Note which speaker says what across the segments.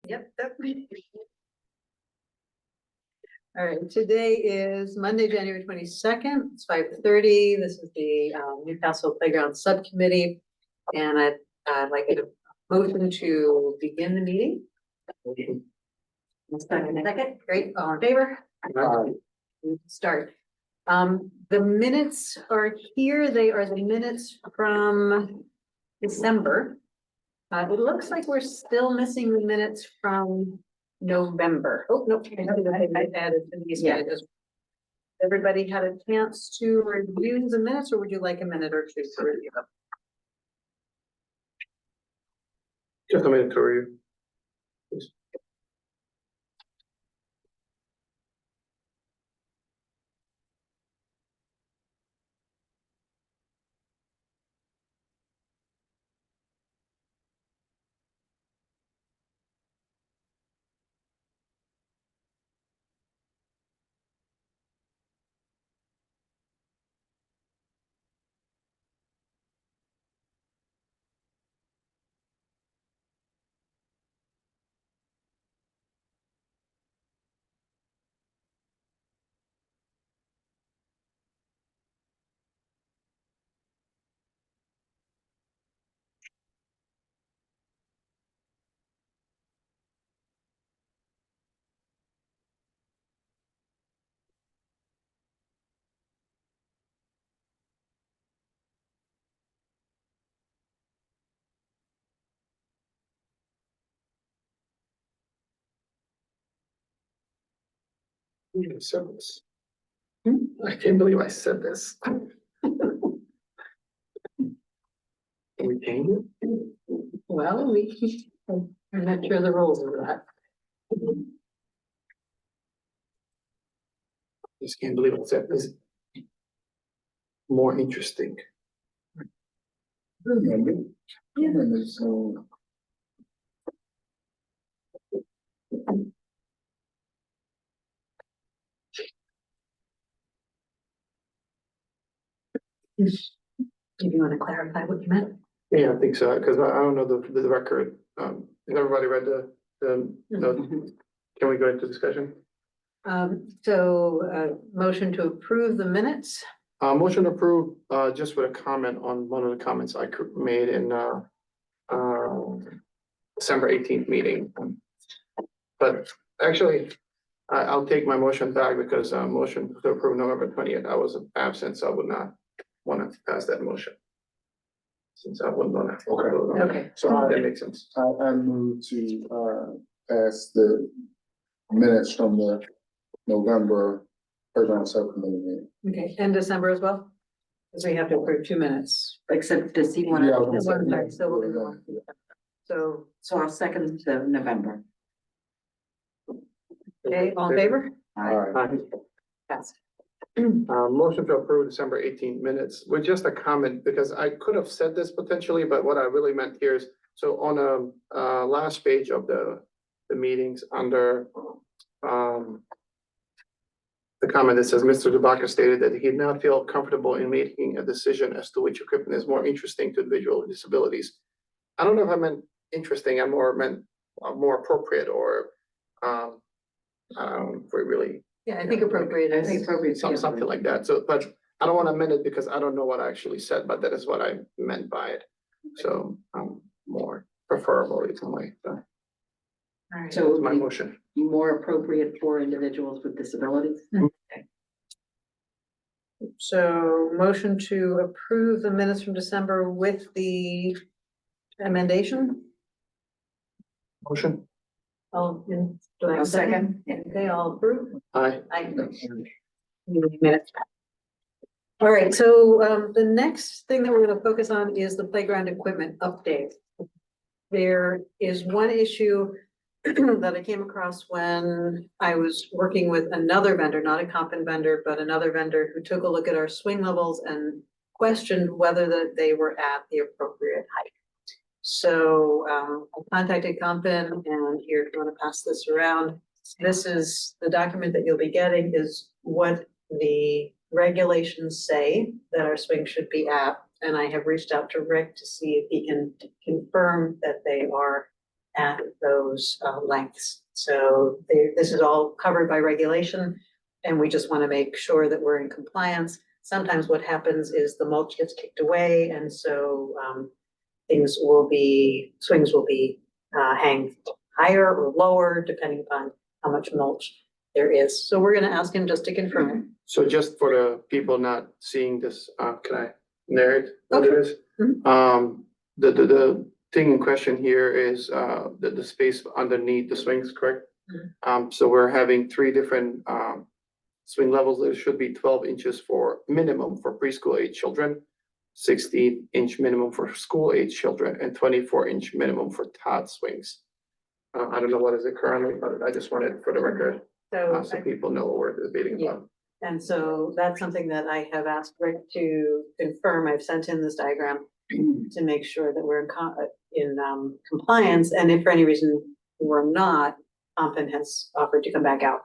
Speaker 1: Yep. All right, today is Monday, January 22nd. It's 5:30. This is the Newcastle Playground Subcommittee. And I'd like a motion to begin the meeting. Second, great, all in favor? We can start. The minutes are here. They are the minutes from December. It looks like we're still missing the minutes from November. Oh, no, I added to these.
Speaker 2: Yeah.
Speaker 1: Everybody had a chance to review the minutes, or would you like a minute or two to review them?
Speaker 3: Just a minute to review. I said this. I can't believe I said this. Can we change it?
Speaker 1: Well, I'm not sure the rules of that.
Speaker 3: Just can't believe I said this. More interesting.
Speaker 1: Do you want to clarify what you meant?
Speaker 3: Yeah, I think so, because I don't know the record. Has everybody read the note? Can we go into discussion?
Speaker 1: Motion to approve the minutes.
Speaker 3: Motion approved, just with a comment on one of the comments I made in December 18th meeting. But actually, I'll take my motion back because motion to approve November 20th, I was absent, so I would not want to pass that motion. Since I wouldn't want to.
Speaker 1: Okay.
Speaker 3: So that makes sense.
Speaker 4: I move to pass the minutes from the November program subcommittee meeting.
Speaker 1: Okay, and December as well? Because we have to approve 2 minutes.
Speaker 2: Except does he want
Speaker 4: Yeah, I
Speaker 2: to,
Speaker 4: was gonna say,
Speaker 1: So we'll go on. So,
Speaker 2: so I'll second the November.
Speaker 1: okay, all in favor?
Speaker 4: All right.
Speaker 1: Pass.
Speaker 3: Motion to approve December 18th minutes with just a comment, because I could have said this potentially, but what I really meant here is, so on last page of the meetings under the comment that says Mr. Dubaka stated that he did not feel comfortable in making a decision as to which equipment is more interesting to individuals with disabilities. I don't know if I meant interesting, I meant more appropriate, or if we really.
Speaker 1: Yeah, I think appropriate.
Speaker 2: I think appropriate.
Speaker 3: Something like that. So, but I don't want to amend it because I don't know what I actually said, but that is what I meant by it. So, more preferable in some way. So
Speaker 1: All right.
Speaker 2: So it
Speaker 3: that's
Speaker 2: would
Speaker 3: my
Speaker 2: be
Speaker 3: motion.
Speaker 2: more appropriate for individuals with disabilities?
Speaker 1: So motion to approve the minutes from December with the amendation.
Speaker 3: Motion.
Speaker 1: All in. Do I have
Speaker 2: I'll
Speaker 1: a
Speaker 2: second.
Speaker 1: Okay, all approve.
Speaker 3: Aye.
Speaker 1: Minutes. All right, so the next thing that we're going to focus on is the playground equipment update. There is one issue that I came across when I was working with another vendor, not a Compton vendor, but another vendor who took a look at our swing levels and questioned whether that they were at the appropriate height. So I contacted Compton, and here, if you want to pass this around, this is the document that you'll be getting is what the regulations say that our swing should be at. And I have reached out to Rick to see if he can confirm that they are at those lengths. So this is all covered by regulation, and we just want to make sure that we're in compliance. Sometimes what happens is the mulch gets kicked away, and so swings will be hanged higher or lower depending upon how much mulch there is. So we're going to ask him just to confirm.
Speaker 3: So just for the people not seeing this, can I narrate what it is?
Speaker 1: Mhm.
Speaker 3: The thing in question here is, the space underneath the swings, correct? So we're having three different, swing levels. There should be 12 inches for minimum for preschool age children, 16-inch minimum for school age children, and 24-inch minimum for tot swings. I don't know what is it currently, but I just wanted for the record,
Speaker 1: So
Speaker 3: so people know what we're debating
Speaker 1: Yeah.
Speaker 3: about.
Speaker 1: And so that's something that I have asked Rick to confirm. I've sent in this diagram to make sure that we're in compliance. And if for any reason we're not, Compton has offered to come back out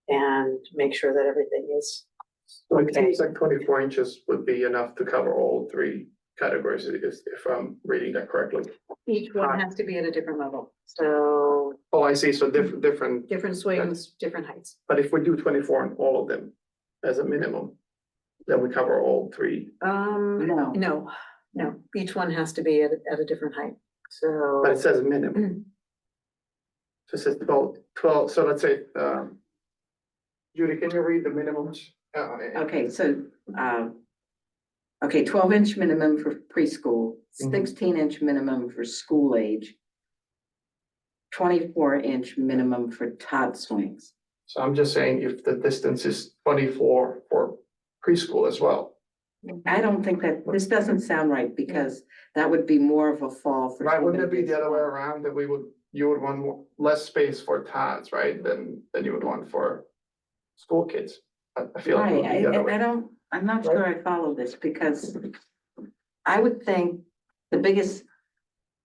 Speaker 1: and make sure that everything is.
Speaker 3: So it seems like 24 inches would be enough to cover all three categories, if I'm reading that correctly.
Speaker 1: Each one has to be at a different level. So
Speaker 3: Oh, I see, so different,
Speaker 1: different swings, different heights.
Speaker 3: but if we do 24 on all of them as a minimum, then we cover all three,
Speaker 2: No.
Speaker 1: No, each one has to be at a different height. So.
Speaker 3: but it says minimum. So it says 12, so let's say, Judy, can you read the minimums?
Speaker 2: Okay, so, 12-inch minimum for preschool,
Speaker 3: Mhm.
Speaker 2: 16-inch minimum for school age, 24-inch minimum for tot swings.
Speaker 3: So I'm just saying if the distance is 24 for preschool as well.
Speaker 2: I don't think this doesn't sound right because that would be more of a fall for.
Speaker 3: Right, wouldn't it be the other way around that you would want less space for tots, right, than you would want for school kids? I feel like it
Speaker 2: Right,
Speaker 3: would be the other way.
Speaker 2: I'm not sure I follow this because I would think the biggest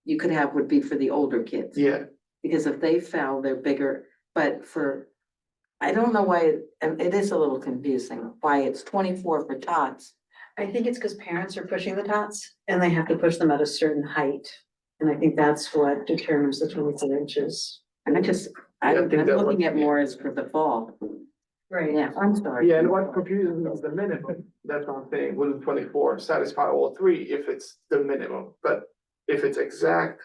Speaker 2: you could have would be for the older kids.
Speaker 3: Yeah,
Speaker 2: Because if they fell, they're bigger, but I don't know why, it is a little confusing, why it's 24 for tots.
Speaker 1: I think it's because parents are pushing the tots and they have to push them at a certain height. And I think that's what determines the 24 inches.
Speaker 2: I'm
Speaker 3: Yeah, I
Speaker 2: I'm
Speaker 3: think that
Speaker 2: looking
Speaker 3: would
Speaker 2: at
Speaker 3: be-
Speaker 2: more as for the fall.
Speaker 1: Right.
Speaker 2: Yeah, I'm sorry.
Speaker 3: yeah, and what confuses me is the minimum, that's what I'm saying, wouldn't 24 satisfy all three if it's the minimum, but if it's exact,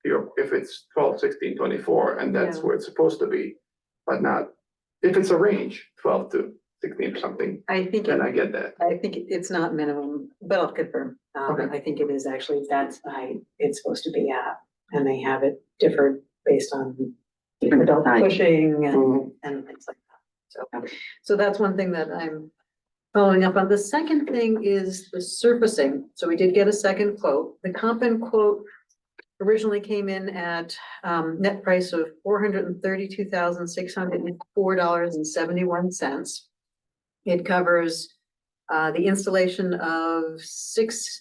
Speaker 3: if it's 12, 16, 24, and that's
Speaker 1: Yeah.
Speaker 3: where it's supposed to be, but not, if it's a range, 12 to 16 or something,
Speaker 1: I think,
Speaker 3: then I get that.
Speaker 1: it's not minimum, but I'll confirm.
Speaker 3: Okay.
Speaker 1: I think it is actually, that's the height it's supposed to be at. And they have it differed based on adult
Speaker 2: height.
Speaker 1: pushing
Speaker 3: Mhm.
Speaker 1: and things like that. So that's one thing that I'm following up on. The second thing is the surfacing. So we did get a second quote. The Compton quote originally came in at net price of $432,604.71. It covers the installation of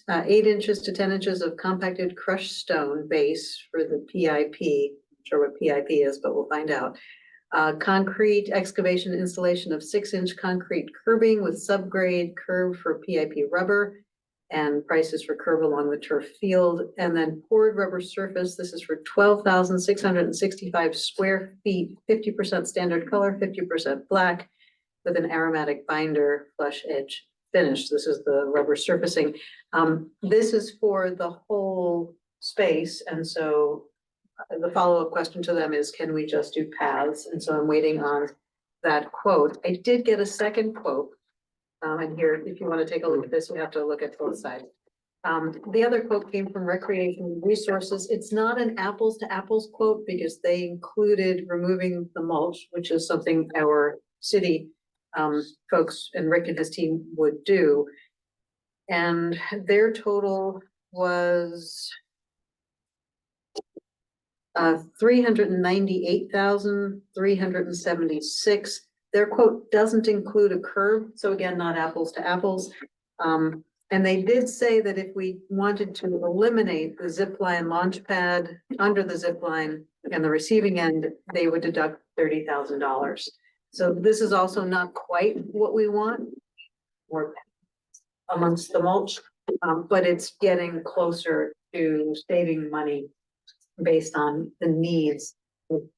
Speaker 1: 8 inches to 10 inches of compacted crushed stone base for the PIP. Not sure what PIP is, but we'll find out. Concrete excavation installation of 6-inch concrete curbing with subgrade curb for PIP rubber and prices for curb along the turf field, and then poured rubber surface. This is for 12,665 square feet, 50% standard color, 50% black, with an aromatic binder flush edge finish. This is the rubber surfacing. This is for the whole space, and so the follow-up question to them is, can we just do paths? And so I'm waiting on that quote. I did get a second quote. And here, if you want to take a look at this, you have to look at both sides. The other quote came from Recreation Resources. It's not an apples to apples quote because they included removing the mulch, which is something our city folks and Rick and his team would do. And their total was $398,376. Their quote doesn't include a curb, so again, not apples to apples. And they did say that if we wanted to eliminate the zip line launch pad under the zip line and the receiving end, they would deduct $30,000. So this is also not quite what we want, or amongst the mulch, but it's getting closer to saving money based on the needs,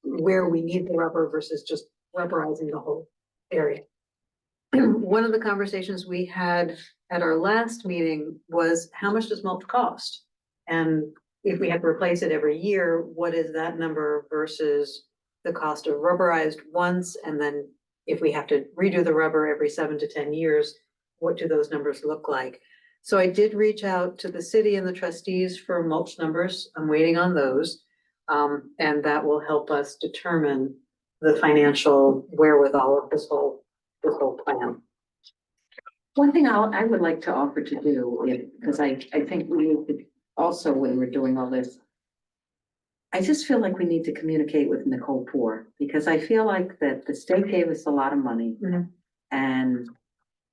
Speaker 1: where we need the rubber versus just rubberizing the whole area. One of the conversations we had at our last meeting was, how much does mulch cost? And if we had to replace it every year, what is that number versus the cost of rubberized once? And then if we have to redo the rubber every 7 to 10 years, what do those numbers look like? So I did reach out to the city and the trustees for mulch numbers. I'm waiting on those. And that will help us determine the financial wherewithal of this whole plan.
Speaker 2: One thing I would like to offer to do, because I think we need to also, when we're doing all this, I just feel like we need to communicate with Nicole Poor, because I feel like that the state gave us a lot of money
Speaker 1: Mhm.
Speaker 2: and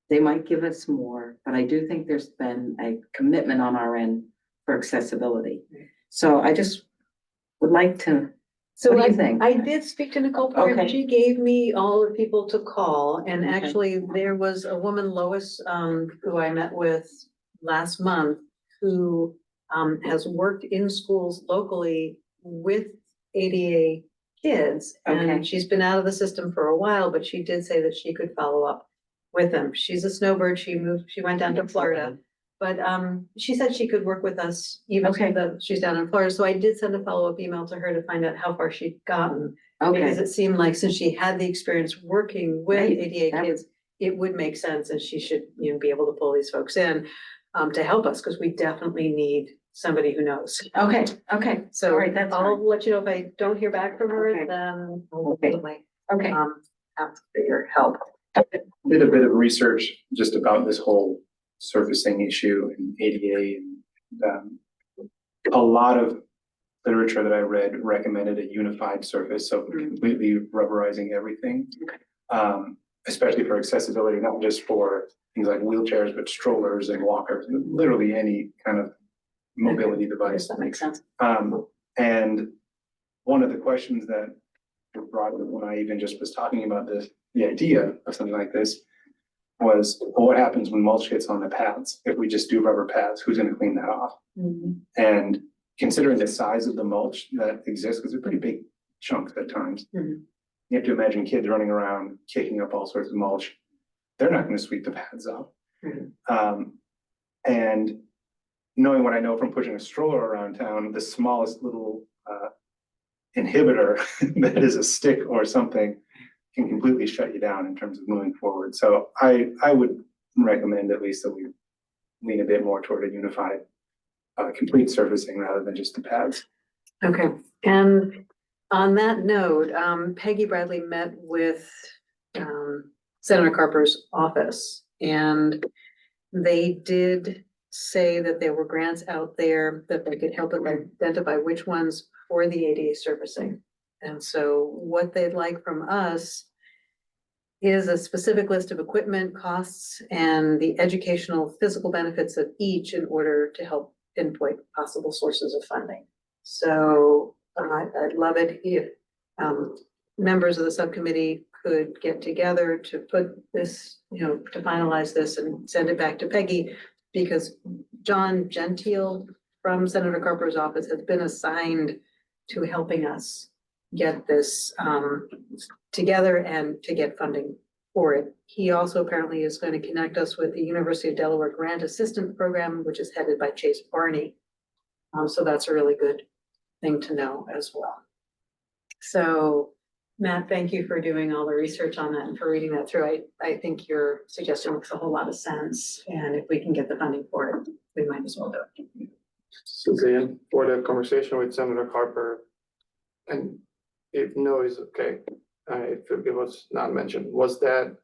Speaker 2: they might give us more, but I do think there's been a commitment on our end for accessibility. So I just would like to,
Speaker 1: So
Speaker 2: what do you think?
Speaker 1: I did speak to Nicole Poor, and
Speaker 2: Okay.
Speaker 1: she gave me all the people to call, and
Speaker 2: Okay.
Speaker 1: actually, there was a woman, Lois, who I met with last month, who has worked in schools locally with ADA kids,
Speaker 2: Okay.
Speaker 1: and she's been out of the system for a while, but she did say that she could follow up with them. She's a snowbird, she went down to Florida. But she said she could work with us even
Speaker 2: Okay.
Speaker 1: though she's down in Florida. So I did send a follow-up email to her to find out how far she'd gotten. Because
Speaker 2: Okay,
Speaker 1: it seemed like since she had the experience working with
Speaker 2: Right.
Speaker 1: ADA
Speaker 2: That-
Speaker 1: kids, it would make sense and she should, be able to pull these folks in to help us, because we definitely need somebody who knows.
Speaker 2: okay, okay.
Speaker 1: So
Speaker 2: All right, that's
Speaker 1: I'll
Speaker 2: fine.
Speaker 1: let you know if I don't hear back from her,
Speaker 2: Okay.
Speaker 1: then I'll
Speaker 2: Okay.
Speaker 1: definitely
Speaker 2: Okay.
Speaker 1: ask for your help.
Speaker 5: Did a bit of research just about this whole surfacing issue in ADA, and a lot of literature that I read recommended a unified surface, so completely rubberizing everything.
Speaker 2: Okay.
Speaker 5: Especially for accessibility, not just for things like wheelchairs, but strollers and walkers, literally any kind of mobility device.
Speaker 1: That makes sense.
Speaker 5: And one of the questions that were brought up when I even just was talking about this, the idea of something like this, was, well, what happens when mulch gets on the paths? If we just do rubber paths, who's gonna clean that off? And considering the size of the mulch that exists, because they're pretty big chunks at times.
Speaker 1: Mhm.
Speaker 5: You have to imagine kids running around, kicking up all sorts of mulch. They're not gonna sweep the paths up.
Speaker 1: Mhm.
Speaker 5: And knowing what I know from pushing a stroller around town, the smallest little inhibitor that is a stick or something can completely shut you down in terms of moving forward. So I would recommend at least that we lean a bit more toward a unified, complete surfacing rather than just the pads.
Speaker 1: Okay, and on that note, Peggy Bradley met with Senator Carper's office, and they did say that there were grants out there that they could help them identify which ones for the ADA surfacing. And so what they'd like from us is a specific list of equipment costs and the educational physical benefits of each in order to help pinpoint possible sources of funding. So I'd love it if members of the subcommittee could get together to put this, to finalize this and send it back to Peggy, because John Gentile from Senator Carper's office has been assigned to helping us get this together and to get funding for it. He also apparently is going to connect us with the University of Delaware Grant Assistant Program, which is headed by Chase Barney. So that's a really good thing to know as well. So Matt, thank you for doing all the research on that and for reading that through. I think your suggestion makes a whole lot of sense. And if we can get the funding for it, we might as well do it.
Speaker 3: Suzanne, for the conversation with Senator Carper, and if no is okay, if it was not mentioned, was that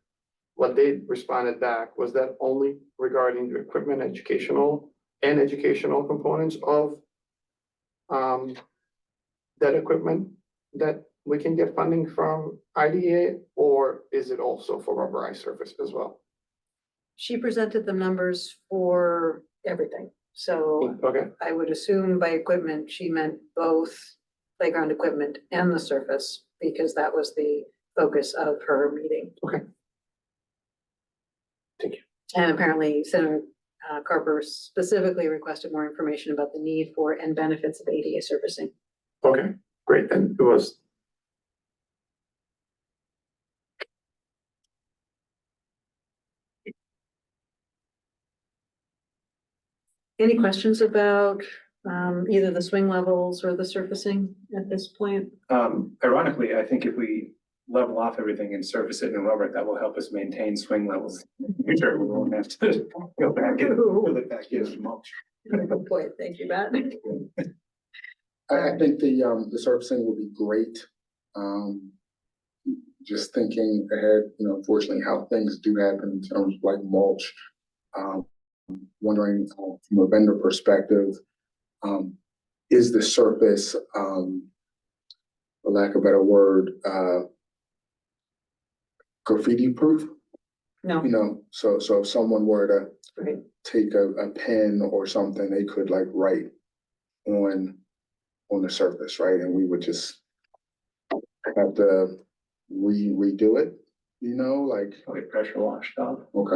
Speaker 3: what they responded back, was that only regarding the equipment educational components of that equipment that we can get funding from IDA, or is it also for rubberized surface as well?
Speaker 1: She presented the numbers for everything. So
Speaker 3: Okay,
Speaker 1: I would assume by equipment, she meant both playground equipment and the surface, because that was the focus of her meeting.
Speaker 3: Okay. Thank you.
Speaker 1: And apparently Senator Carper specifically requested more information about the need for and benefits of ADA surfacing.
Speaker 3: Okay, great, then it was.
Speaker 1: Any questions about either the swing levels or the surfacing at this point?
Speaker 5: Ironically, I think if we level off everything and surface it in rubber, that will help us maintain swing levels. in the future, we won't have to go back and fill it back in mulch.
Speaker 1: Good point, thank you, Matt.
Speaker 4: I think the surfacing will be great. Just thinking ahead, you know, unfortunately how things do happen in terms of like mulch. Wondering from a vendor perspective, is the surface, for lack of a better word, graffiti proof?
Speaker 1: No,
Speaker 4: You know, so if someone were to
Speaker 1: right,
Speaker 4: take a pen or something, they could like write on the surface, right? And we would just have to redo it, you know, like,
Speaker 5: Probably pressure washed off.
Speaker 4: okay.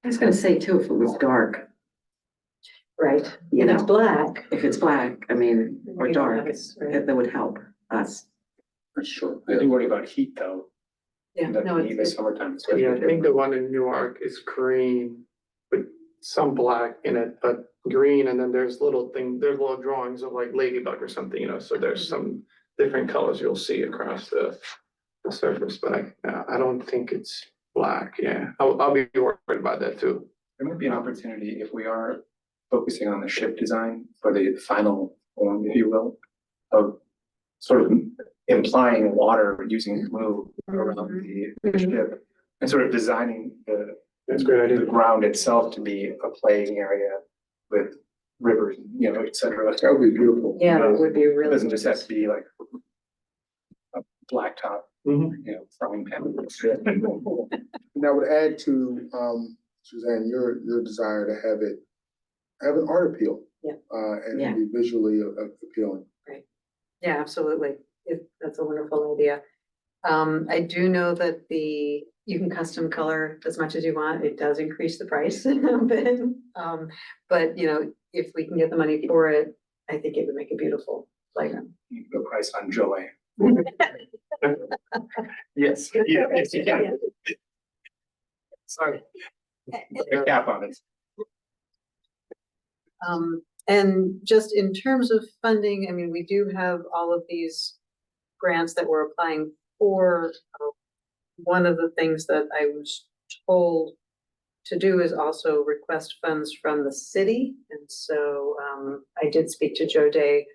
Speaker 2: I was gonna say too, if it was dark,
Speaker 1: right.
Speaker 2: you
Speaker 1: If it's
Speaker 2: know,
Speaker 1: black.
Speaker 2: if it's black, I mean, or
Speaker 1: we don't
Speaker 2: dark,
Speaker 1: have it, right.
Speaker 2: that would help us.
Speaker 4: That's true.
Speaker 5: I do worry about heat though.
Speaker 1: Yeah,
Speaker 5: That
Speaker 1: no,
Speaker 5: heat in the
Speaker 1: it's,
Speaker 5: summertime. especially
Speaker 3: Yeah, I
Speaker 5: if
Speaker 3: think the one in Newark is green with some black in it, but green, and then there's little drawings of like ladybug or something, you know, so there's some different colors you'll see across the surface, but I don't think it's black, yeah. I'll be worried about that too.
Speaker 5: There might be an opportunity if we are focusing on the ship design for the final form, if you will, of sort of implying water using glue around the ship and sort of designing
Speaker 3: That's a great
Speaker 5: the
Speaker 3: idea.
Speaker 5: ground itself to be a playing area with rivers, you know, et cetera.
Speaker 4: That would be beautiful.
Speaker 1: yeah, it would be
Speaker 5: It
Speaker 1: really.
Speaker 5: doesn't just have to be like a blacktop,
Speaker 3: Mhm.
Speaker 5: you know, frying pan.
Speaker 4: And that would add to, Suzanne, your desire to have an art appeal.
Speaker 1: Yeah.
Speaker 4: And
Speaker 2: Yeah.
Speaker 4: be visually appealing.
Speaker 1: Yeah, absolutely. That's a wonderful idea. I do know that you can custom color as much as you want. It does increase the price a bit. But you know, if we can get the money for it, I think it would make a beautiful playground.
Speaker 5: The price on joy. Yes, yeah, yes, you can. Sorry. Put a cap on it.
Speaker 1: And just in terms of funding, I mean, we do have all of these grants that we're applying for. One of the things that I was told to do is also request funds from the city. And so I did speak to Joe Day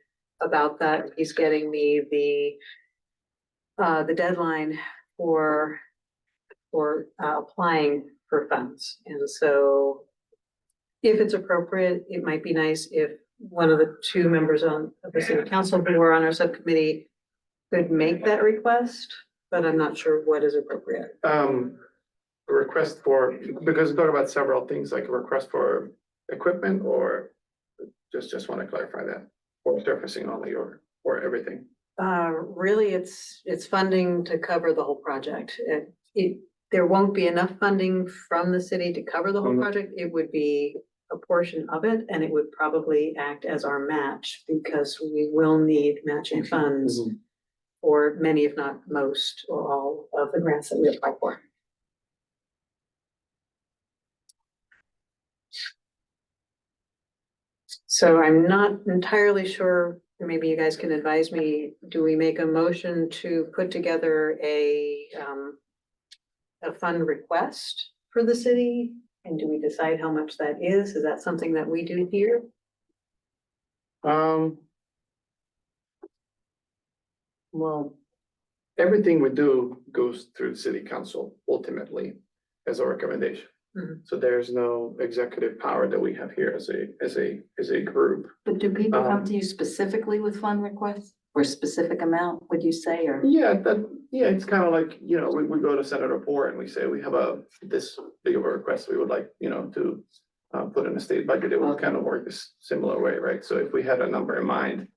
Speaker 1: about that. He's getting me the deadline for applying for funds. And so if it's appropriate, it might be nice if one of the two members of the city council who are on our subcommittee could make that request, but I'm not sure what is appropriate.
Speaker 3: A request for, because we talk about several things, like a request for equipment, or just want to clarify that, or surfacing only, or everything.
Speaker 1: Really, it's funding to cover the whole project. There won't be enough funding from the city to cover the whole
Speaker 3: Mhm.
Speaker 1: project. It would be a portion of it, and it would probably act as our match because we will need matching funds
Speaker 3: Mhm.
Speaker 1: for many, if not most, or all of the grants that we apply for. So I'm not entirely sure, maybe you guys can advise me, do we make a motion to put together a fund request for the city? And do we decide how much that is? Is that something that we do here?
Speaker 3: Well, everything we do goes through the city council ultimately as a recommendation.
Speaker 1: Mhm.
Speaker 3: So there's no executive power that we have here as a group.
Speaker 2: But do people come
Speaker 3: Um,
Speaker 2: to you specifically with fund requests or specific amount, would you say, or?
Speaker 3: Yeah, it's kind of like, you know, we go to Senator Poor and we say, we have this big of a request we would like, you know, to put in a state budget. It would
Speaker 2: Okay.
Speaker 3: kind of work this similar way, right? So if we had a number in mind,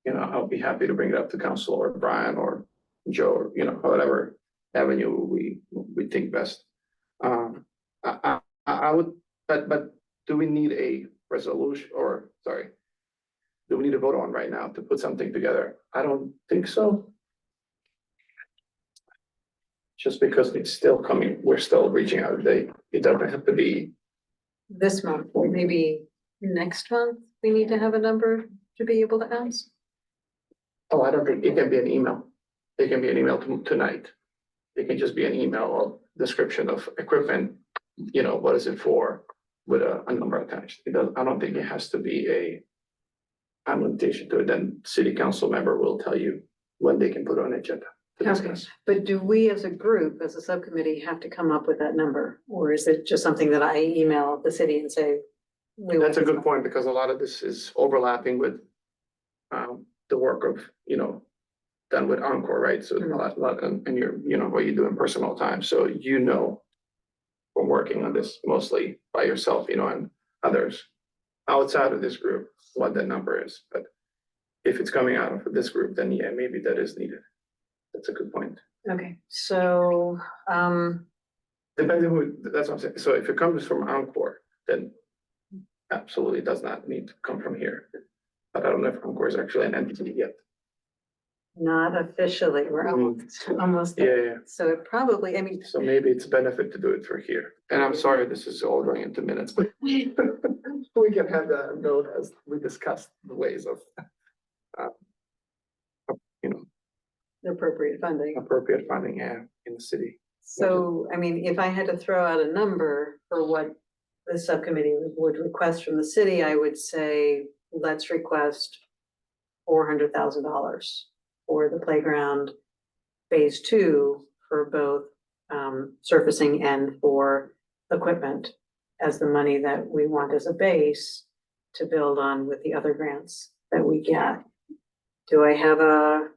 Speaker 3: you know, I'll be happy to bring it up to council or Brian or Joe, or, you know, whatever avenue we think best. I would, but do we need a resolution, or, sorry, do we need to vote on right now to put something together? I don't think so. Just because it's still coming, we're still reaching out, it doesn't have to be,
Speaker 1: This month, or maybe next month, we need to have a number to be able to ask.
Speaker 3: oh, I don't think, it can be an email. It can be an email tonight. It can just be an email of description of equipment, what is it for, with a number attached. I don't think it has to be a annotation to it, then city council member will tell you when they can put on agenda to
Speaker 1: Okay,
Speaker 3: discuss.
Speaker 1: but do we as a group, as a subcommittee, have to come up with that number? Or is it just something that I email the city and say? we want
Speaker 3: That's a
Speaker 1: this
Speaker 3: good
Speaker 1: number?
Speaker 3: point, because a lot of this is overlapping with the work of, done with Encore, right? So a lot, and you're, what you do in personal time, so from working on this mostly by yourself, and others outside of this group, what that number is, but if it's coming out of this group, then yeah, maybe that is needed. That's a good point.
Speaker 1: Okay, so,
Speaker 3: Depending who, that's what I'm saying. So if it comes from Encore, then absolutely does not need to come from here. But I don't know if Encore is actually an entity yet.
Speaker 1: not officially, we're almost
Speaker 3: Yeah,
Speaker 1: there.
Speaker 3: yeah.
Speaker 1: So it probably, I mean,
Speaker 3: So maybe it's a benefit to do it for here. And I'm sorry, this is all going into minutes, but we can have that note as we discussed the ways of,
Speaker 1: the appropriate funding.
Speaker 3: appropriate funding, in the city.
Speaker 1: So, I mean, if I had to throw out a number for what the subcommittee would request from the city, I would say, let's request $400,000 for the playground phase 2 for both surfacing and for equipment as the money that we want as a base to build on with the other grants that we get. Do I have a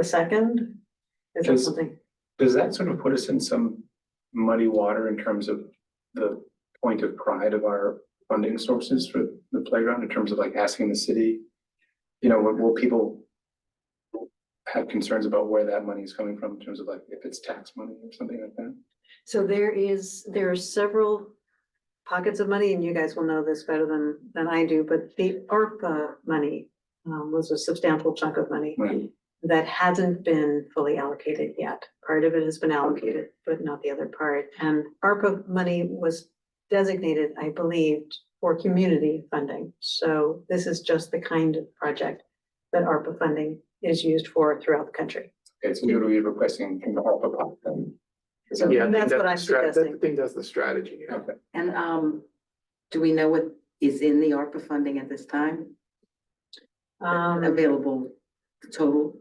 Speaker 1: second? Is that
Speaker 5: Does-
Speaker 1: something?
Speaker 5: Does that sort of put us in some muddy water in terms of the point of pride of our funding sources for the playground, in terms of like asking the city? Will people have concerns about where that money is coming from in terms of like if it's tax money or something like that?
Speaker 1: So there are several pockets of money, and you guys will know this better than I do, but the ARPA money was a substantial chunk of money
Speaker 5: Right.
Speaker 1: that hasn't been fully allocated yet. Part of it has been allocated, but not the other part. And ARPA money was designated, I believe, for community funding. So this is just the kind of project that ARPA funding is used for throughout the country.
Speaker 5: Okay, so we would be requesting from the ARPA pot then. Is that-
Speaker 3: Yeah, I think
Speaker 1: That's what
Speaker 3: the
Speaker 1: I'm
Speaker 3: I
Speaker 1: suggesting.
Speaker 3: think that's the strategy. Yeah.
Speaker 5: Okay.
Speaker 2: And do we know what is in the ARPA funding at this time? Available total?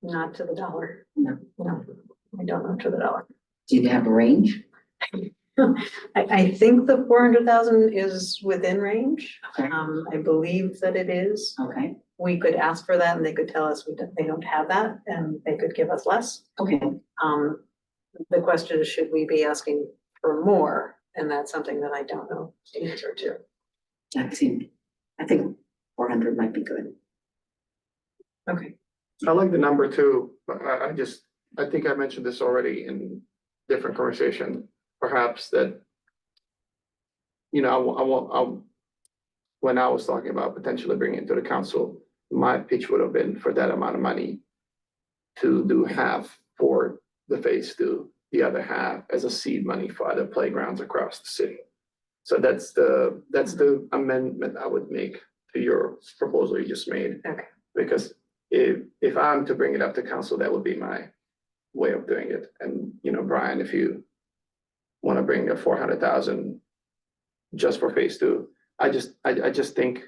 Speaker 1: Not to the dollar.
Speaker 2: No.
Speaker 1: No, I don't know to the dollar.
Speaker 2: Do you have a range?
Speaker 1: I think the 400,000 is within range.
Speaker 2: Okay.
Speaker 1: I believe that it is.
Speaker 2: Okay,
Speaker 1: We could ask for that and they could tell us they don't have that and they could give us less.
Speaker 2: okay.
Speaker 1: The question is, should we be asking for more? And that's something that I don't know the answer to.
Speaker 2: I think 400 might be good.
Speaker 1: Okay,
Speaker 3: I like the number too, but I think I mentioned this already in different conversation, perhaps that. When I was talking about potentially bringing it to the council, my pitch would have been for that amount of money. To do half for the phase 2, the other half as a seed money for other playgrounds across the city. So that's the amendment I would make to your proposal you just made.
Speaker 1: okay.
Speaker 3: Because if I'm to bring it up to council, that would be my way of doing it. And, Brian, if you want to bring the 400,000 just for phase 2, I just think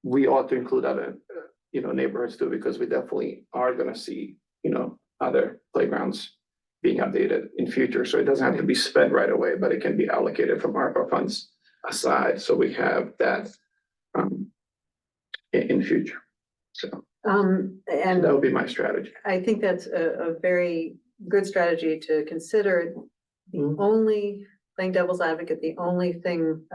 Speaker 3: we ought to include other, neighborhoods too, because we definitely are gonna see, other playgrounds being updated in future. So it doesn't have to be spent right away, but it can be allocated from ARPA funds aside. So we have that in future. So
Speaker 1: And
Speaker 3: that would be my strategy.
Speaker 1: I think that's a very good strategy to consider. The
Speaker 3: Mhm.
Speaker 1: only, playing devil's advocate, the only thing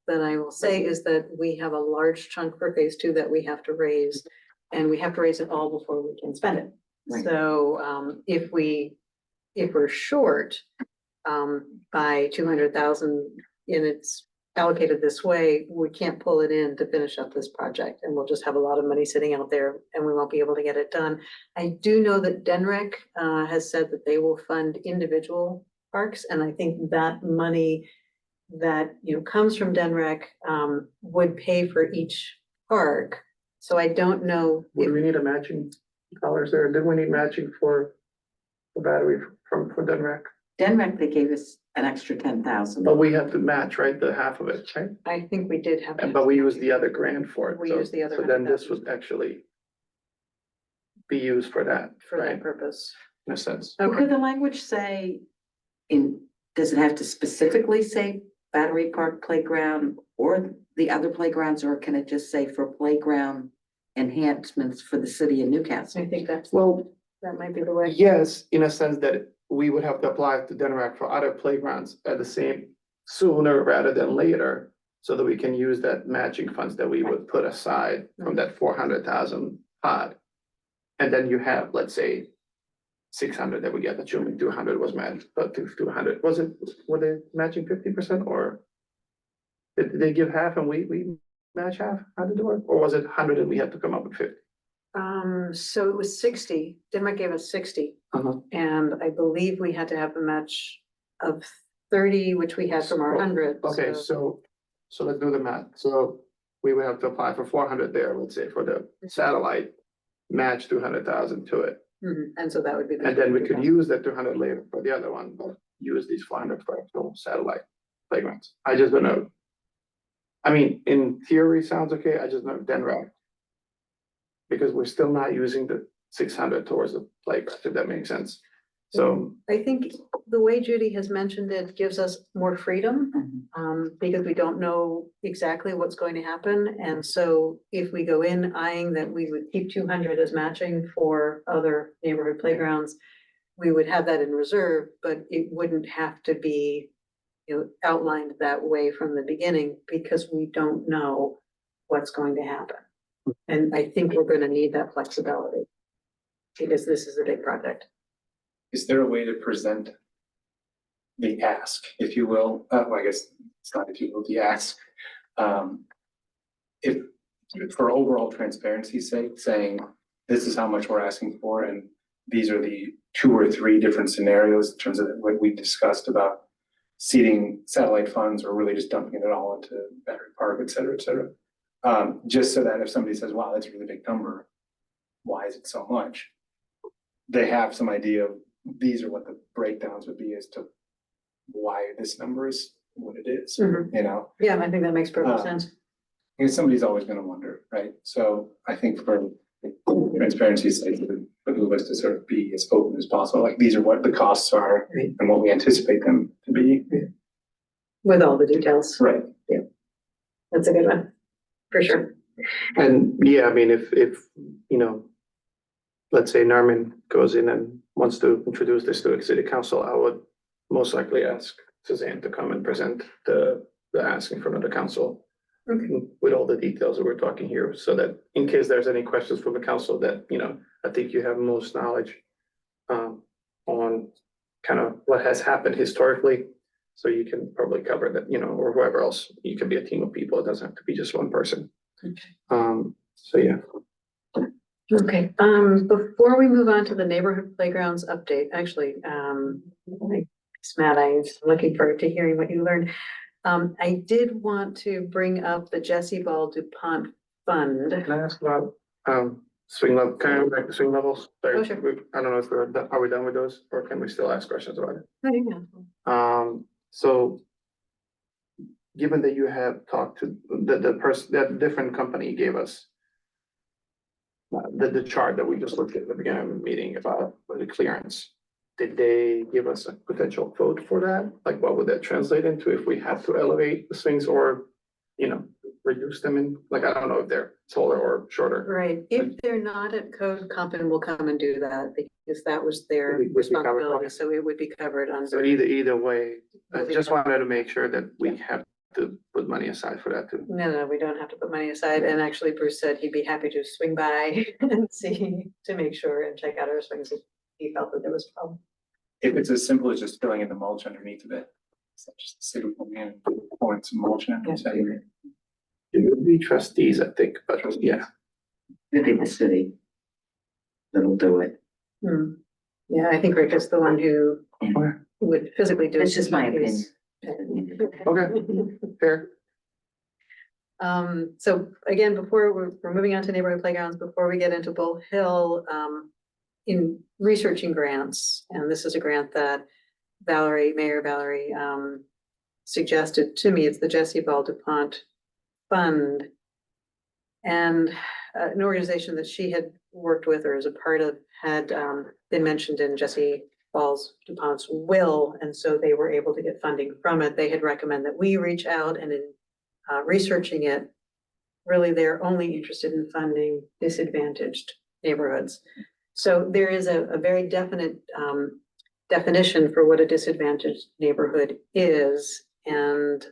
Speaker 1: that I will say is that we have a large chunk for phase 2 that we have to raise. And we have to raise it all before we can spend it.
Speaker 2: Right.
Speaker 1: So if we're short by 200,000 in its allocated this way, we can't pull it in to finish up this project, and we'll just have a lot of money sitting out there and we won't be able to get it done. I do know that DENREC has said that they will fund individual parks, and I think that money that, comes from DENREC would pay for each park. So I don't know
Speaker 3: Would
Speaker 1: if,
Speaker 3: we need a matching dollars there? Did we need matching for the battery for Denrac?
Speaker 2: Denmark, they gave us an extra 10,000.
Speaker 3: But we have to match, right, the half of it, right?
Speaker 1: I think we did have.
Speaker 3: But we used the other grant for it.
Speaker 1: We
Speaker 3: so-
Speaker 1: used the other
Speaker 3: So then this
Speaker 1: 100,000.
Speaker 3: would actually be used for that,
Speaker 1: For that
Speaker 3: right,
Speaker 1: purpose.
Speaker 3: in a sense.
Speaker 2: Could the language say does it have to specifically say Battery Park Playground or the other playgrounds, or can it just say for playground enhancements for the city of Newcastle?
Speaker 1: I think that
Speaker 3: Well,
Speaker 1: might be the way.
Speaker 3: yes, in a sense that we would have to apply to Denrac for other playgrounds at the same sooner rather than later. So that we can use that matching funds that we would put aside from that 400,000 pot. And then you have, let's say, 600 that we get, assuming 200 was matched, but 200, were they matching 50% or? Did they give half and we match half? How did it work? Or was it 100 and we had to come up with 50?
Speaker 1: So it was 60, Denmark gave us 60,
Speaker 3: Uh-huh.
Speaker 1: and I believe we had to have a match of 30, which we had from our 100.
Speaker 3: Okay, so let's do the math. So we would have to apply for 400 there, let's say, for the satellite, match 200,000 to it.
Speaker 1: And so that would be. the
Speaker 3: And then we could
Speaker 1: 200,000.
Speaker 3: use that 200 later for the other one, but use these 400 for actual satellite playgrounds. I just don't know. I mean, in theory, sounds okay. I just know Denrac. Because we're still not using the 600 towards the playground, if that makes sense. So,
Speaker 1: I think the way Judy has mentioned it gives us more freedom, because we don't know exactly what's going to happen. And so if we go in eyeing that we would keep 200 as matching for other neighborhood playgrounds, we would have that in reserve, but it wouldn't have to be, outlined that way from the beginning, because we don't know what's going to happen. And I think we're gonna need that flexibility, because this is a big project.
Speaker 5: Is there a way to present the ask, if you will? Well, I guess it's not if you will, the ask. If, for overall transparency's sake, saying this is how much we're asking for, and these are the 2 or 3 different scenarios in terms of what we discussed about seeding satellite funds or really just dumping it all into Battery Park, et cetera, et cetera. Just so that if somebody says, wow, that's a really big number, why is it so much? They have some idea of these are what the breakdowns would be as to why this number is what it is,
Speaker 1: Mhm.
Speaker 5: you know?
Speaker 1: Yeah, I think that makes perfect sense.
Speaker 5: Because somebody's always gonna wonder, right? So I think for transparency's sake, it would behoove us to sort of be as open as possible, like these are what the costs are
Speaker 1: Right.
Speaker 5: and what we anticipate them to be.
Speaker 1: With all the details.
Speaker 5: Right.
Speaker 1: That's a good one, for sure.
Speaker 3: and yeah, I mean, if, let's say Norman goes in and wants to introduce this to the city council, I would most likely ask Suzanne to come and present the ask in front of the council.
Speaker 1: Okay.
Speaker 3: With all the details that we're talking here, so that in case there's any questions from the council that, I think you have most knowledge on kind of what has happened historically. So you can probably cover that, or whoever else, you can be a team of people. It doesn't have to be just one person. So yeah.
Speaker 1: Okay, before we move on to the neighborhood playgrounds update, actually, Matt, I'm looking forward to hearing what you learned. I did want to bring up the Jesse Ball DuPont Fund.
Speaker 3: Can I ask about, swing level, can I go back to swing levels? Sorry,
Speaker 1: Oh, sure.
Speaker 3: I don't know if are we done with those, or can we still ask questions about it?
Speaker 1: Oh, yeah.
Speaker 3: So given that you have talked to the person, that different company gave us the chart that we just looked at the beginning of the meeting about the clearance, did they give us a potential quote for that? Like, what would that translate into if we have to elevate the swings or, reduce them in, like, I don't know if they're taller or shorter.
Speaker 1: Right, if they're not at code, Compton will come and do that, because that was their
Speaker 3: Would be covered,
Speaker 1: responsibility,
Speaker 3: okay.
Speaker 1: so it would be covered
Speaker 3: So
Speaker 1: under.
Speaker 3: either way, I
Speaker 1: Will be
Speaker 3: just
Speaker 1: covered.
Speaker 3: wanted to make sure that we have to put money aside for that too.
Speaker 1: No, we don't have to put money aside, and actually Bruce said he'd be happy to swing by and see, to make sure and check out our swings if he felt that there was a problem.
Speaker 5: If it's as simple as just filling in the mulch underneath of it, So just sit with them and pouring some mulch in and say,
Speaker 3: It would be trustees, I think, but yeah.
Speaker 2: I think the city that'll do it.
Speaker 1: Hmm. Yeah, I think Rick is the one who would physically do it.
Speaker 2: That's just my opinion.
Speaker 3: Okay, fair.
Speaker 1: So again, before we're moving on to neighborhood playgrounds, before we get into Bull Hill, in researching grants, and this is a grant that Mayor Valerie, suggested to me, it's the Jesse Ball DuPont Fund. And an organization that she had worked with or is a part of had, been mentioned in Jesse Ball's DuPont's will, and so they were able to get funding from it. They had recommended that we reach out, and in researching it, really they're only interested in funding disadvantaged neighborhoods. So there is a very definite definition for what a disadvantaged neighborhood is, and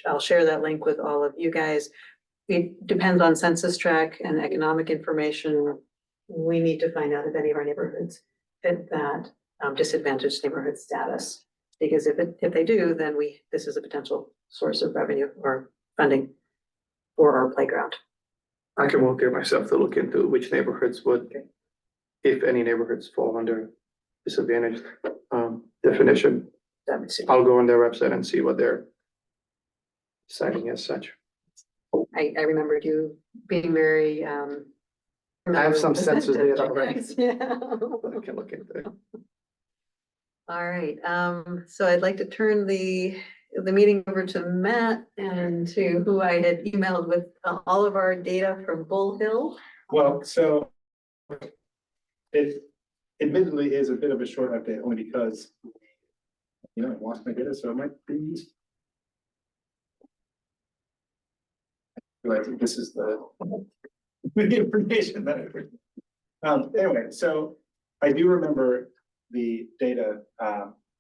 Speaker 1: I'll share that link with all of you guys. It depends on census tract and economic information. We need to find out if any of our neighborhoods fit that disadvantaged neighborhood status. Because if they do, then this is a potential source of revenue or funding for our playground.
Speaker 3: I can volunteer myself to look into which neighborhoods would, if any neighborhoods fall under disadvantaged definition.
Speaker 1: That would suit.
Speaker 3: I'll go on their website and see what they're citing as such.
Speaker 1: I remembered you being very,
Speaker 3: I have some census data already.
Speaker 1: Yeah.
Speaker 3: I can look into it.
Speaker 1: All right, so I'd like to turn the meeting over to Matt and to who I had emailed with all of our data from Bull Hill.
Speaker 5: well, so it admittedly is a bit of a short update only because, I lost my data, so it might be. I think this is the information that anyway, so I do remember the data,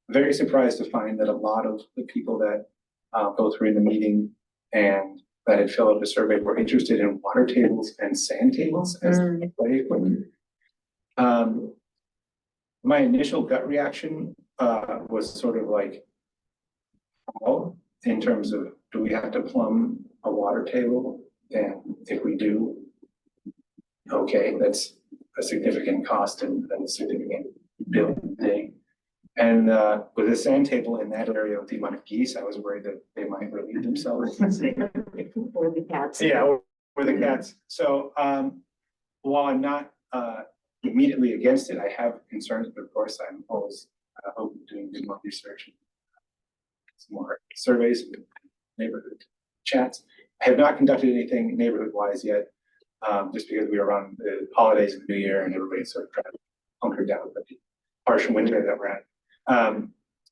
Speaker 5: very surprised to find that a lot of the people that both were in the meeting and that had filled out the survey were interested in water tables and sand tables as play equipment. My initial gut reaction was sort of like, oh, in terms of, do we have to plumb a water table? And if we do, okay, that's a significant cost and a significant building thing. And with a sand table in that area with the amount of geese, I was worried that they might relieve themselves.
Speaker 2: Or the cats.
Speaker 5: Yeah, or the cats. So while I'm not immediately against it, I have concerns, but of course, I'm always open to doing more research and some more surveys and neighborhood chats. I have not conducted anything neighborhood wise yet, just because we are around the holidays and the new year and everybody's sort of trying to hunker down with the harsh winter that we're at.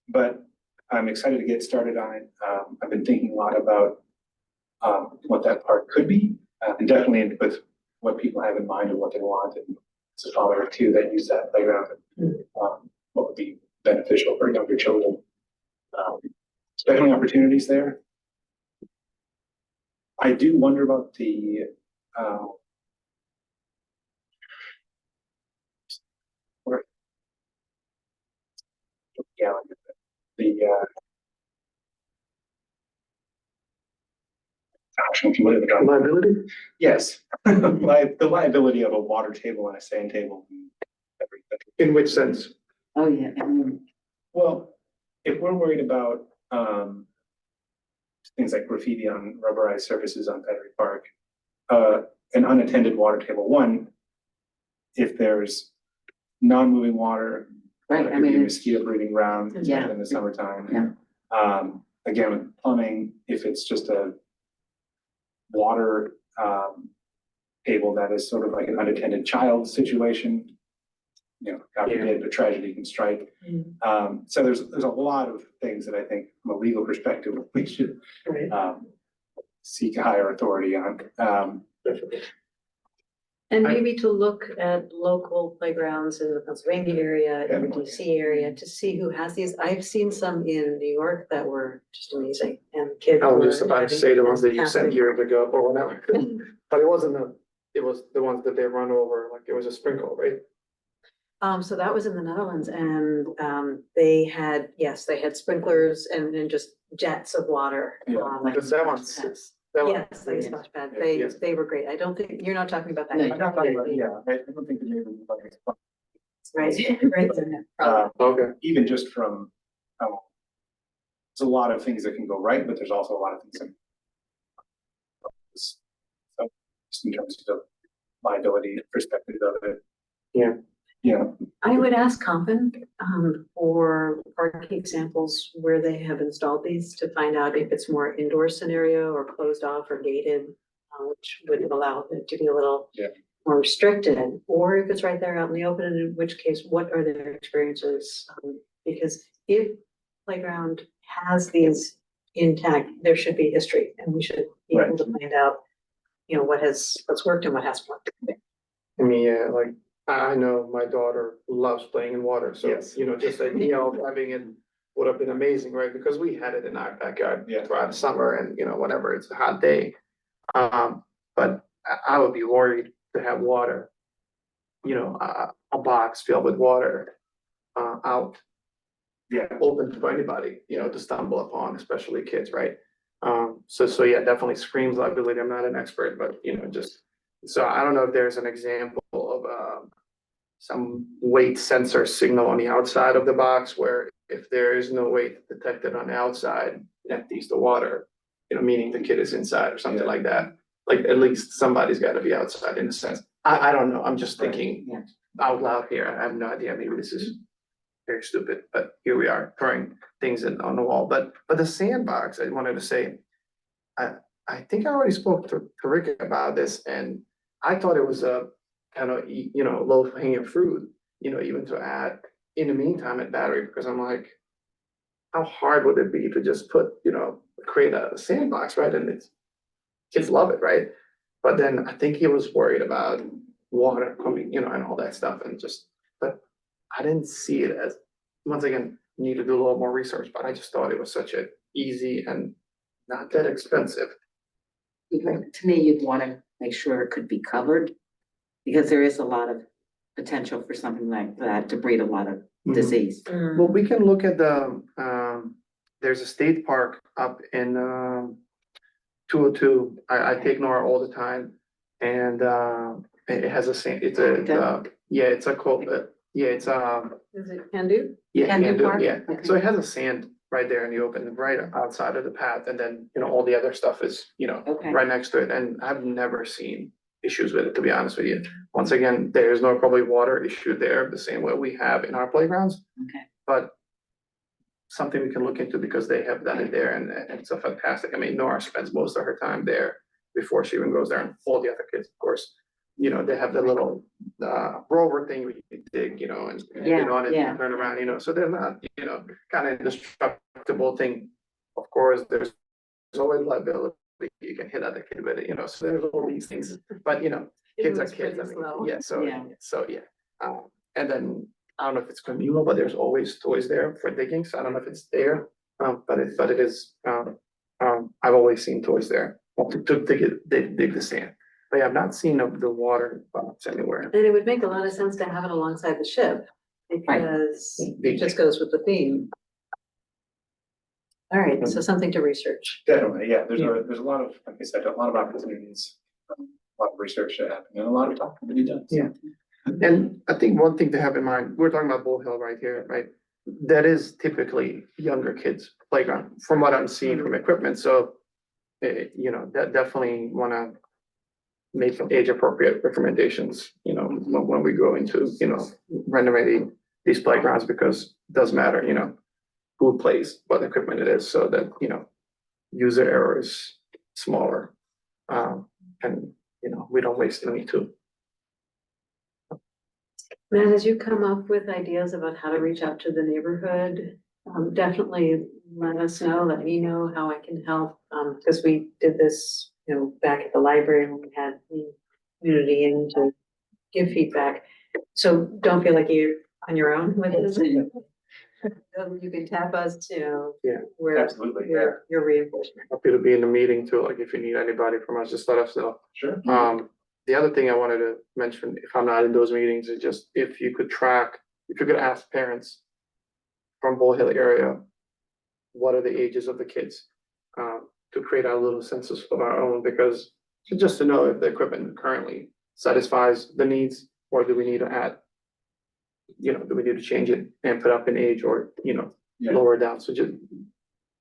Speaker 5: But I'm excited to get started on it. I've been thinking a lot about what that part could be, and definitely with what people have in mind and what they want. And as a father of two that use that playground, what would be beneficial for younger children. Definitely opportunities there. I do wonder about the gosh, I'm completely drawing.
Speaker 3: Liability?
Speaker 5: Yes, the liability of a water table and a sand table.
Speaker 3: In which sense?
Speaker 2: Oh, yeah.
Speaker 5: Well, if we're worried about things like graffiti on rubberized surfaces on Battery Park, an unattended water table, one, if there's non-moving water,
Speaker 2: Right,
Speaker 5: that
Speaker 2: I
Speaker 5: could be a
Speaker 2: mean,
Speaker 5: mosquito breeding ground
Speaker 2: Yeah.
Speaker 5: in the summertime.
Speaker 2: Yeah.
Speaker 5: Again, with plumbing, if it's just a water table that is sort of like an unattended child situation, God forbid, a tragedy can strike. So there's a lot of things that I think from a legal perspective, we should seek a higher authority on.
Speaker 1: And maybe to look at local playgrounds in the Pennsylvania area, in the DC area, to see who has these. I've seen some in New York that were just amazing, and kids.
Speaker 3: I was
Speaker 1: were
Speaker 3: just about to
Speaker 1: having
Speaker 3: say the ones that you
Speaker 1: fantastic-
Speaker 3: sent years ago or whatever. But it wasn't it was the ones that they run over, like it was a sprinkle, right?
Speaker 1: So that was in the Netherlands and, they had, yes, they had sprinklers and then just jets of water.
Speaker 5: Yeah.
Speaker 3: Because that one's, that one,
Speaker 1: Yes, they splash pad.
Speaker 3: Yeah.
Speaker 1: They were great. I don't think, you're not talking about that.
Speaker 2: No,
Speaker 5: I'm not talking about, yeah, I don't think the neighbor would like it.
Speaker 1: Right, right.
Speaker 3: okay,
Speaker 5: Even just from, there's a lot of things that can go right, but there's also a lot of things that. So, just in terms of the liability perspective of it.
Speaker 3: Yeah.
Speaker 5: Yeah,
Speaker 1: I would ask Compton, for parking examples where they have installed these to find out if it's more indoor scenario or closed off or gated, which would allow it to be a little
Speaker 5: Yeah.
Speaker 1: more restricted, or if it's right there out in the open, and in which case, what are their experiences? Because if playground has these intact, there should be history, and we should be able to find out, you know, what's worked and what hasn't worked.
Speaker 3: I mean, yeah, like, I know my daughter loves playing in water, so,
Speaker 5: Yes.
Speaker 3: you know, just the idea of having it would have been amazing, right? Because we had it in our backyard
Speaker 5: Yeah.
Speaker 3: throughout the summer and, you know, whenever it's a hot day. But I would be worried to have water, you know, a box filled with water, out,
Speaker 5: yeah,
Speaker 3: open to anybody, you know, to stumble upon, especially kids, right? So yeah, definitely screams liability. I'm not an expert, but, you know, just, so I don't know if there's an example of, some weight sensor signal on the outside of the box where if there is no weight detected on the outside, it empties the water, you know, meaning the kid is inside or something
Speaker 5: Yeah.
Speaker 3: like that. Like, at least somebody's gotta be outside in a sense. I don't know, I'm just thinking
Speaker 2: Yeah.
Speaker 3: out loud here. I have no idea, maybe this is very stupid, but here we are throwing things in on the wall. But the sandbox, I wanted to say, I think I already spoke to Rick about this, and I thought it was a kind of, you know, low hanging fruit, you know, even to add in the meantime at Battery, because I'm like, how hard would it be to just put, you know, create a sandbox, right? And it's, kids love it, right? But then I think he was worried about water coming, you know, and all that stuff, and just, but I didn't see it as, once again, need to do a little more research, but I just thought it was such a easy and not that expensive.
Speaker 2: To me, you'd want to make sure it could be covered, because there is a lot of potential for something like that to breed a lot of disease.
Speaker 3: Well, we can look at the, there's a state park up in, 202. I take Nora all the time. And, it has a sand, it's a, yeah, it's a cold, yeah, it's,
Speaker 1: Is it can do?
Speaker 3: yeah,
Speaker 2: Can do
Speaker 3: can do,
Speaker 2: park?
Speaker 3: yeah.
Speaker 2: Okay.
Speaker 3: So it has a sand right there in the open, right outside of the path. And then, you know, all the other stuff is, you know,
Speaker 2: Okay.
Speaker 3: right next to it. And I've never seen issues with it, to be honest with you. Once again, there's no probably water issue there, the same way we have in our playgrounds.
Speaker 2: Okay.
Speaker 3: But something we can look into, because they have done it there, and it's a fantastic. I mean, Nora spends most of her time there before she even goes there, and all the other kids, of course. You know, they have the little rover thing where you can dig, you know, and
Speaker 2: Yeah,
Speaker 3: get on it
Speaker 2: yeah.
Speaker 3: and turn around, you know, so they're not, you know, kind of indestructible thing. Of course, there's always liability. You can hit other kid with it, you know, so there's all these things, but you know, kids are
Speaker 1: moves
Speaker 3: kids. I
Speaker 1: pretty
Speaker 3: mean,
Speaker 1: slow.
Speaker 3: yeah,
Speaker 2: Yeah.
Speaker 3: so yeah. And then I don't know if it's communal, but there's always toys there for digging, so I don't know if it's there. But it is, I've always seen toys there to dig the sand. But yeah, I've not seen the water box anywhere.
Speaker 1: And it would make a lot of sense to have it alongside the ship, because it just goes with the theme. All right, so something to research.
Speaker 5: definitely, yeah, there's a lot of, like I said, a lot of opportunities, a lot of research to happen, and a lot of talking to be done.
Speaker 3: Yeah. And I think one thing to have in mind, we're talking about Bull Hill right here, right? That is typically younger kids' playground, from what I'm seeing from equipment, so. You know, that definitely wanna make some age appropriate recommendations, you know, when we go into, you know, renovating these playgrounds, because it does matter, you know. Who plays, what equipment it is, so that, you know, user error is smaller. And, you know, we don't waste any too.
Speaker 1: Matt, as you come up with ideas about how to reach out to the neighborhood, definitely let us know, let me know how I can help. Because we did this, you know, back at the library when we had the community in to give feedback. So don't feel like you're on your own with this. You can tap us, you know.
Speaker 3: Yeah,
Speaker 1: Where
Speaker 5: absolutely, yeah.
Speaker 1: your reinforcement.
Speaker 3: Happy to be in the meeting too, like if you need anybody from us, just let us know.
Speaker 5: Sure.
Speaker 3: the other thing I wanted to mention, if I'm not in those meetings, is just if you could ask parents from Bull Hill area, what are the ages of the kids? To create our little census of our own, because just to know if the equipment currently satisfies the needs, or do we need to add? Do we need to change it and put up an age, or,
Speaker 5: Yeah.
Speaker 3: lower it down? So just,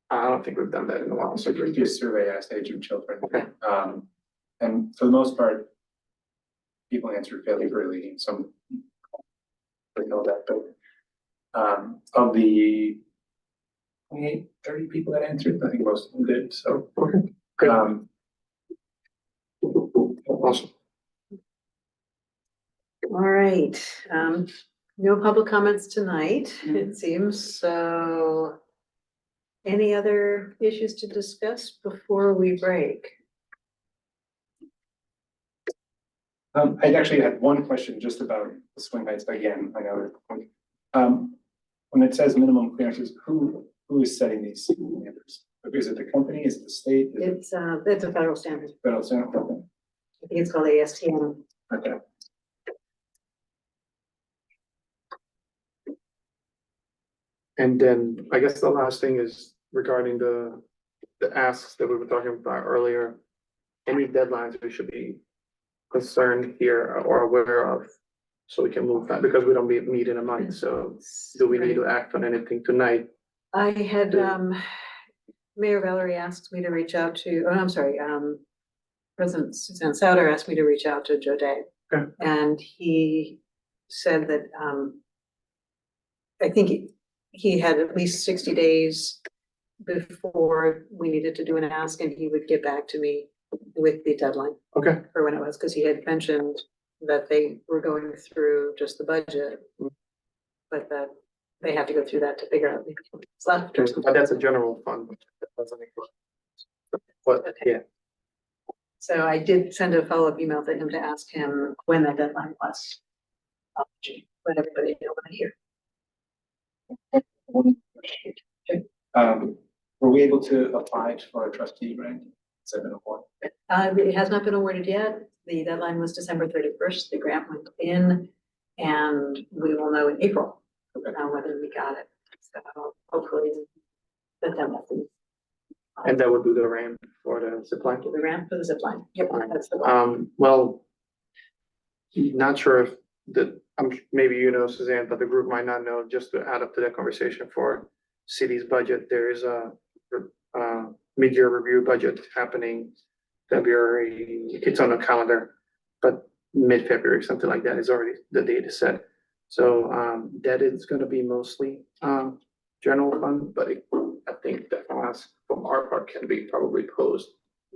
Speaker 3: I don't think we've done that in a while, so
Speaker 5: So we do a survey asked age of children.
Speaker 3: Okay.
Speaker 5: And for the most part, people answer fairly early, some. We know that, but, of the 28, 30 people that answered, I think most of them did, so.
Speaker 3: Okay, good.
Speaker 5: Um,
Speaker 3: Awesome.
Speaker 1: All right, no public comments tonight, it seems, so. Any other issues to discuss before we break?
Speaker 5: I actually had one question just about the swing heights again, I know. When it says minimum clearances, who is setting these standards? Is it the company, is it the state, is it
Speaker 1: It's a federal standard,
Speaker 5: federal standard?
Speaker 1: I think it's called ASTM.
Speaker 5: Okay.
Speaker 3: And then I guess the last thing is regarding the asks that we were talking about earlier. Any deadlines we should be concerned here or aware of, so we can move that, because we don't meet in a month, so do we need to act on anything tonight?
Speaker 1: I had, Mayor Valerie asked me to reach out to, I'm sorry, President Suzanne Souter asked me to reach out to Joe Day.
Speaker 3: Okay.
Speaker 1: And he said that, I think he had at least 60 days before we needed to do an ask, and he would get back to me with the deadline
Speaker 3: Okay,
Speaker 1: for when it was, because he had mentioned that they were going through just the budget, but that they have to go through that to figure out what's left.
Speaker 3: but that's a general fund. That doesn't include- But, yeah,
Speaker 1: So I did send a follow-up email to him to ask him when that deadline was. Let everybody know when I hear.
Speaker 5: Were we able to apply for a trustee rank? Has that been awarded?
Speaker 1: It has not been awarded yet. The deadline was December 31st. The grant went in, and we will know in April whether we got it. So hopefully that will be
Speaker 3: and that would do the ramp for the supply.
Speaker 1: the grant for the zip line. Yep, that's the one.
Speaker 3: Well, not sure if maybe Suzanne, but the group might not know, just to add up to that conversation for city's budget, there is a mid-year review budget happening February, it's on the calendar, but mid-February, something like that is already, the date is set. So, that is gonna be mostly, general fund, but I think that ask from our part can be probably posed.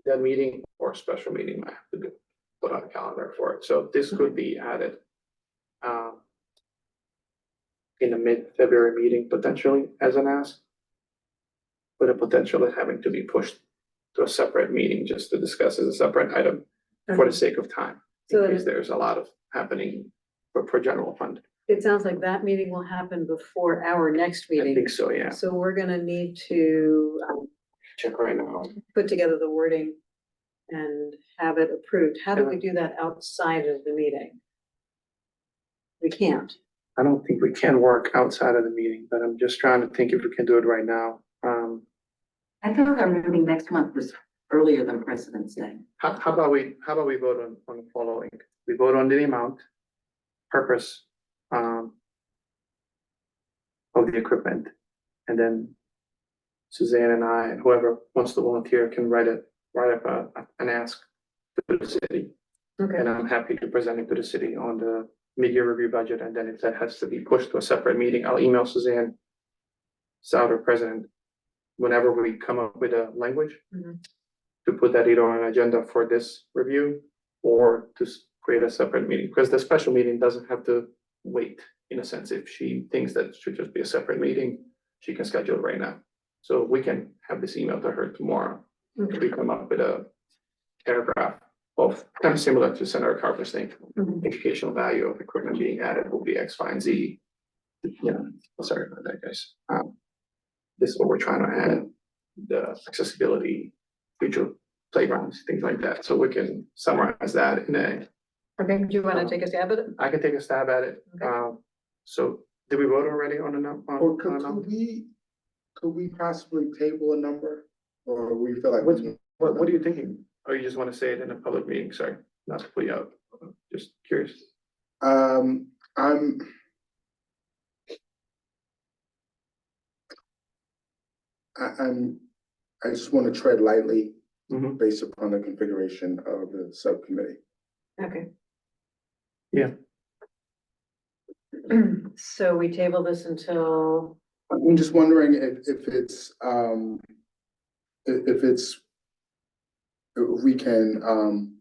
Speaker 3: That meeting or special meeting might have to be put on the calendar for it, so this could be added. In a mid-February meeting potentially as an ask. With a potential of having to be pushed to a separate meeting just to discuss as a separate item for the sake of time.
Speaker 1: So
Speaker 3: Because there's a lot of happening for general fund.
Speaker 1: it sounds like that meeting will happen before our next
Speaker 3: I
Speaker 1: meeting.
Speaker 3: think so, yeah.
Speaker 1: So we're gonna need to
Speaker 3: Check right now.
Speaker 1: put together the wording and have it approved. How do we do that outside of the meeting? We can't.
Speaker 3: I don't think we can work outside of the meeting, but I'm just trying to think if we can do it right now.
Speaker 2: I thought our meeting next month was earlier than President's Day.
Speaker 3: How about we vote on the following? We vote on the amount, purpose, of the equipment. And then Suzanne and I, and whoever wants to volunteer can write up an ask to the city.
Speaker 1: Okay,
Speaker 3: And I'm happy to present it to the city on the mid-year review budget, and then if that has to be pushed to a separate meeting, I'll email Suzanne Souter, president, whenever we come up with a language.
Speaker 1: Mhm.
Speaker 3: To put that either on an agenda for this review, or to create a separate meeting, because the special meeting doesn't have to wait, in a sense. If she thinks that it should just be a separate meeting, she can schedule it right now. So we can have this email to her tomorrow, if we come up with a paragraph of, kind of similar to Senator Carper's thing.
Speaker 1: Mhm.
Speaker 3: Educational value of equipment being added will be X, Y, and Z. Sorry about that, guys. This is what we're trying to add, the accessibility, future playgrounds, things like that. So we can summarize that in a
Speaker 1: Okay, do you want to take a stab at it?
Speaker 3: I can take a stab at it.
Speaker 1: Okay.
Speaker 3: So did we vote already on the
Speaker 4: Or
Speaker 3: on a number?
Speaker 4: could we possibly table a number? Or we feel like?
Speaker 3: What are you thinking? Or you just want to say it in a public meeting? Sorry, not to put you out. Just curious.
Speaker 4: I'm. I just want to tread lightly
Speaker 3: Mhm.
Speaker 4: based upon the configuration of the subcommittee.
Speaker 1: Okay.
Speaker 3: Yeah.
Speaker 1: So we table this until,
Speaker 4: I'm just wondering if we can,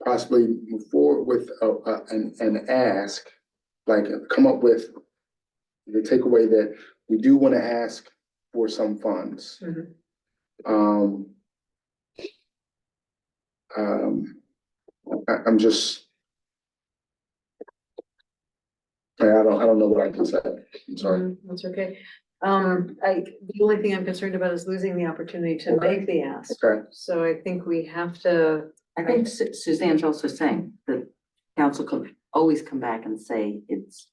Speaker 4: possibly move forward with an ask, like come up with the takeaway that we do want to ask for some funds.
Speaker 1: Mhm.
Speaker 4: Um, I'm just, I don't know what I can say. I'm sorry.
Speaker 1: That's okay. The only thing I'm concerned about is losing the opportunity to
Speaker 4: Okay.
Speaker 1: make the ask.
Speaker 4: Okay,
Speaker 1: So I think we have to,
Speaker 2: I think Suzanne's also saying that council could always come back and say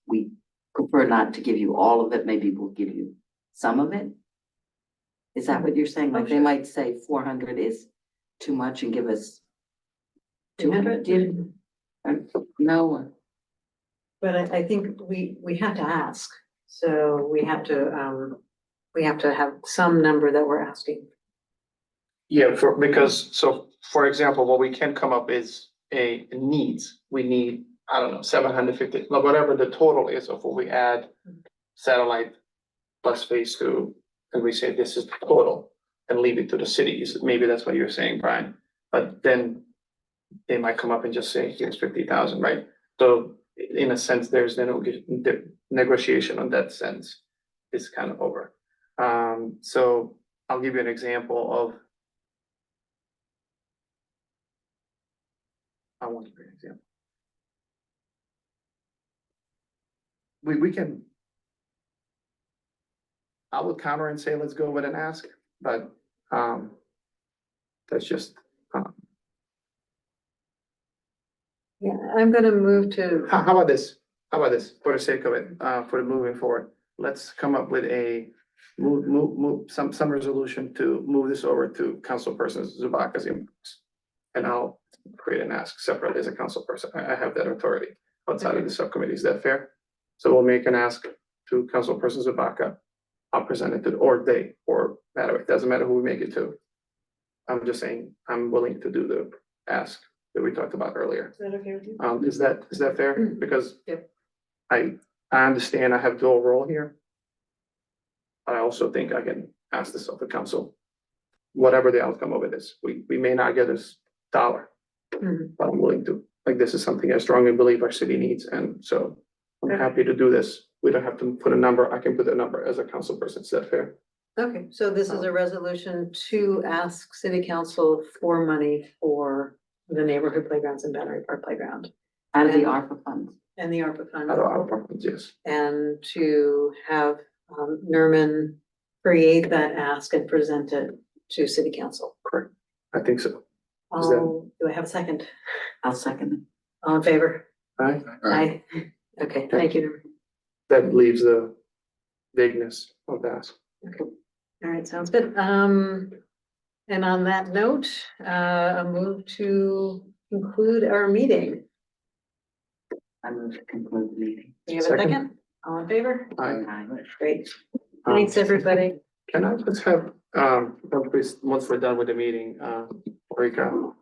Speaker 2: we prefer not to give you all of it, maybe we'll give you some of it. Is that what you're saying? Like they might say 400 is too much and give us 200? No,
Speaker 1: but I think we have to ask. So we have to have some number that we're asking.
Speaker 3: Yeah, for example, what we can come up is a needs. We need, I don't know, 750, whatever the total is of what we add satellite plus phase two, and we say this is the total and leave it to the cities. Maybe that's what you're saying, Brian. But then they might come up and just say, here's 50,000, right? So in a sense, there's the negotiation on that sense is kind of over. So I'll give you an example of. I won't give you an example. We can. I would counter and say, let's go with an ask, but, that's just,
Speaker 1: Yeah, I'm gonna move to,
Speaker 3: how about this? How about this, for the sake of it, for the moving forward, let's come up with a some resolution to move this over to councilperson Zubaka's inbox. And I'll create an ask separate as a council person. I have that authority outside of the subcommittee. Is that fair? So we'll make an ask to councilperson Zubaka. I'll present it to, or they, or matter, it doesn't matter who we make it to. I'm just saying, I'm willing to do the ask that we talked about earlier.
Speaker 1: is that okay with you?
Speaker 3: Is that fair? Because
Speaker 1: Yep.
Speaker 3: I understand I have dual role here. I also think I can ask this of the council, whatever the outcome of it is. We may not get this dollar,
Speaker 1: Mhm.
Speaker 3: but I'm willing to, like, this is something I strongly believe our city needs, and so I'm
Speaker 1: Okay.
Speaker 3: happy to do this. We don't have to put a number. I can put a number as a council person. Is that fair?
Speaker 1: Okay, so this is a resolution to ask city council for money for the neighborhood playgrounds and Battery Park Playground
Speaker 2: out of the
Speaker 1: And-
Speaker 2: ARPA funds.
Speaker 1: and the ARPA fund.
Speaker 3: Out of our apartments, yes.
Speaker 1: And to have Nerman create that ask and present it to city council.
Speaker 3: Correct. I think so. Is that-
Speaker 1: Do I have a second?
Speaker 2: I'll second it.
Speaker 1: All in favor?
Speaker 3: Aye.
Speaker 1: Aye. Okay, thank you.
Speaker 3: That leaves the vagueness of that.
Speaker 1: Okay, all right, sounds good. And on that note, a move to conclude our meeting.
Speaker 2: I move to conclude the meeting.
Speaker 1: Do you have a
Speaker 3: Second.
Speaker 1: second? All in favor?
Speaker 3: Aye.
Speaker 2: Aye.
Speaker 1: Great.
Speaker 3: Um,
Speaker 1: Thanks, everybody.
Speaker 3: Can I just have, once we're done with the meeting, Rika,